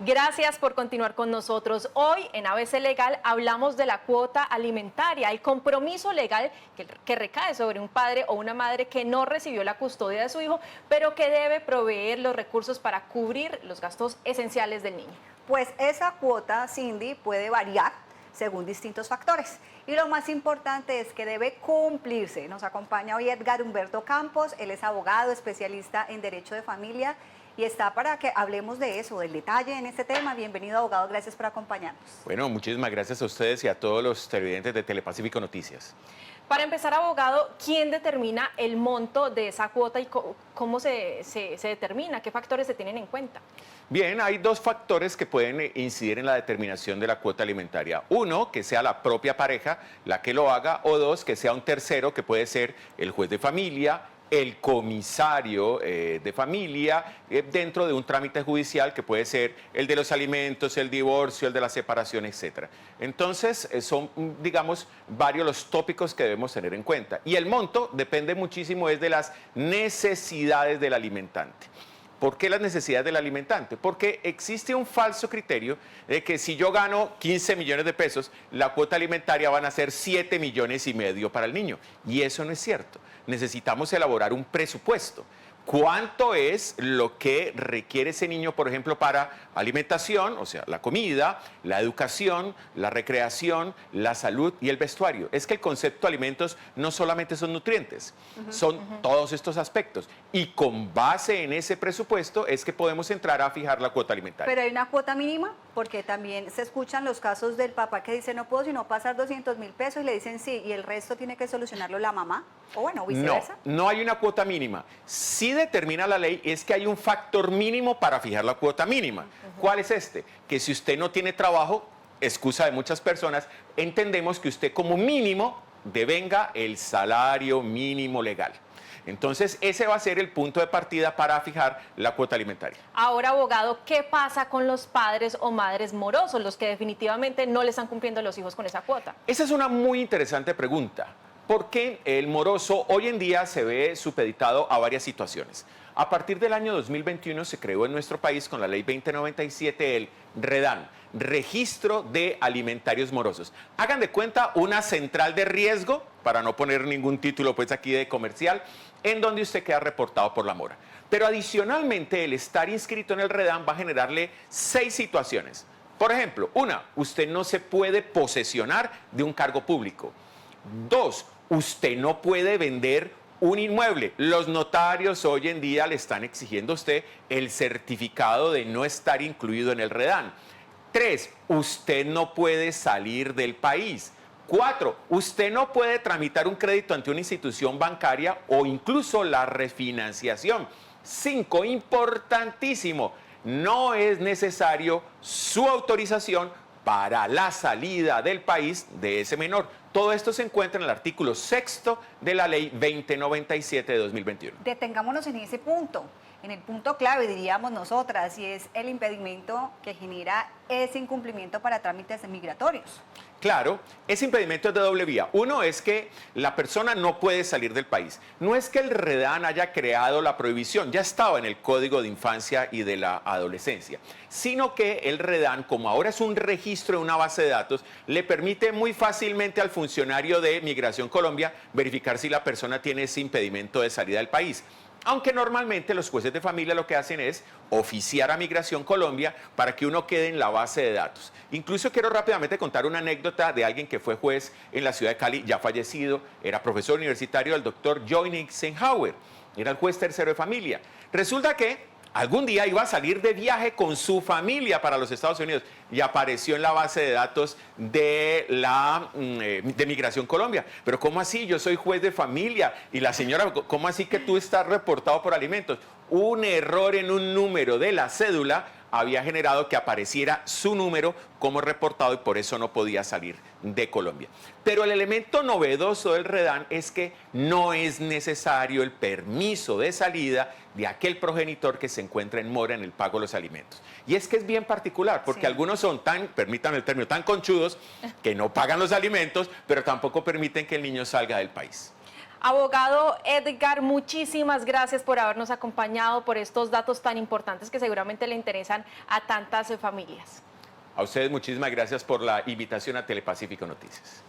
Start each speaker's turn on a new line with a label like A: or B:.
A: Gracias por continuar con nosotros. Hoy en ABC Legal hablamos de la cuota alimentaria, el compromiso legal que recae sobre un padre o una madre que no recibió la custodia de su hijo, pero que debe proveer los recursos para cubrir los gastos esenciales del niño.
B: Pues esa cuota, Cindy, puede variar según distintos factores. Y lo más importante es que debe cumplirse. Nos acompaña hoy Edgar Humberto Campos, él es abogado, especialista en Derecho de Familia y está para que hablemos de eso, del detalle en este tema. Bienvenido, abogado, gracias por acompañarnos.
C: Bueno, muchísimas gracias a ustedes y a todos los televidentes de Telepacífico Noticias.
A: Para empezar, abogado, ¿quién determina el monto de esa cuota y cómo se determina? ¿Qué factores se tienen en cuenta?
C: Bien, hay dos factores que pueden incidir en la determinación de la cuota alimentaria. Uno, que sea la propia pareja la que lo haga, o dos, que sea un tercero, que puede ser el juez de familia, el comisario de familia, dentro de un trámite judicial que puede ser el de los alimentos, el divorcio, el de la separación, etc. Entonces, son, digamos, varios los tópicos que debemos tener en cuenta. Y el monto depende muchísimo es de las necesidades del alimentante. ¿Por qué las necesidades del alimentante? Porque existe un falso criterio de que si yo gano 15 millones de pesos, la cuota alimentaria van a ser 7,5 millones para el niño. Y eso no es cierto. Necesitamos elaborar un presupuesto. ¿Cuánto es lo que requiere ese niño, por ejemplo, para alimentación, o sea, la comida, la educación, la recreación, la salud y el vestuario? Es que el concepto de alimentos no solamente son nutrientes, son todos estos aspectos. Y con base en ese presupuesto es que podemos entrar a fijar la cuota alimentaria.
B: Pero hay una cuota mínima, porque también se escuchan los casos del papá que dice no puedo sino pasar 200,000 pesos y le dicen sí, y el resto tiene que solucionarlo la mamá, o bueno, viceversa.
C: No hay una cuota mínima. Sí determina la ley es que hay un factor mínimo para fijar la cuota mínima. ¿Cuál es este? Que si usted no tiene trabajo, excusa de muchas personas, entendemos que usted como mínimo devenga el salario mínimo legal. Entonces, ese va a ser el punto de partida para fijar la cuota alimentaria.
A: Ahora, abogado, ¿qué pasa con los padres o madres morosos, los que definitivamente no le están cumpliendo a los hijos con esa cuota?
C: Esa es una muy interesante pregunta, porque el moroso hoy en día se ve supeditado a varias situaciones. A partir del año 2021 se creó en nuestro país con la ley 2097 el REDAN, Registro de Alimentarios Morosos. Hagan de cuenta una central de riesgo, para no poner ningún título pues aquí de comercial, en donde usted queda reportado por la mora. Pero adicionalmente el estar inscrito en el REDAN va a generarle 6 situaciones. Por ejemplo, una, usted no se puede posesionar de un cargo público. 2, usted no puede vender un inmueble. Los notarios hoy en día le están exigiendo a usted el certificado de no estar incluido en el REDAN. 3, usted no puede salir del país. 4, usted no puede tramitar un crédito ante una institución bancaria o incluso la refinanciación. 5, importantísimo, no es necesario su autorización para la salida del país de ese menor. Todo esto se encuentra en el artículo 6º de la ley 2097 de 2021.
B: Detengámonos en ese punto, en el punto clave, diríamos nosotras, y es el impedimento que genera ese incumplimiento para trámites migratorios.
C: Claro, ese impedimento es de doble vía. Uno es que la persona no puede salir del país. No es que el REDAN haya creado la prohibición, ya estaba en el Código de Infancia y de la Adolescencia, sino que el REDAN, como ahora es un registro de una base de datos, le permite muy fácilmente al funcionario de Migración Colombia verificar si la persona tiene ese impedimento de salida del país. Aunque normalmente los jueces de familia lo que hacen es oficiar a Migración Colombia para que uno quede en la base de datos. Incluso quiero rápidamente contar una anécdota de alguien que fue juez en la ciudad de Cali, ya fallecido, era profesor universitario, el doctor Joy Eisenhower, era el juez tercero de familia. Resulta que algún día iba a salir de viaje con su familia para los Estados Unidos y apareció en la base de datos de Migración Colombia. Pero ¿cómo así? Yo soy juez de familia. Y la señora, ¿cómo así que tú estás reportado por alimentos? Un error en un número de la cédula había generado que apareciera su número como reportado y por eso no podía salir de Colombia. Pero el elemento novedoso del REDAN es que no es necesario el permiso de salida de aquel progenitor que se encuentra en mora en el pago de los alimentos. Y es que es bien particular, porque algunos son tan, permítanme el término, tan conchudos que no pagan los alimentos, pero tampoco permiten que el niño salga del país.
A: Abogado Edgar, muchísimas gracias por habernos acompañado, por estos datos tan importantes que seguramente le interesan a tantas familias.
C: A ustedes muchísimas gracias por la invitación a Telepacífico Noticias.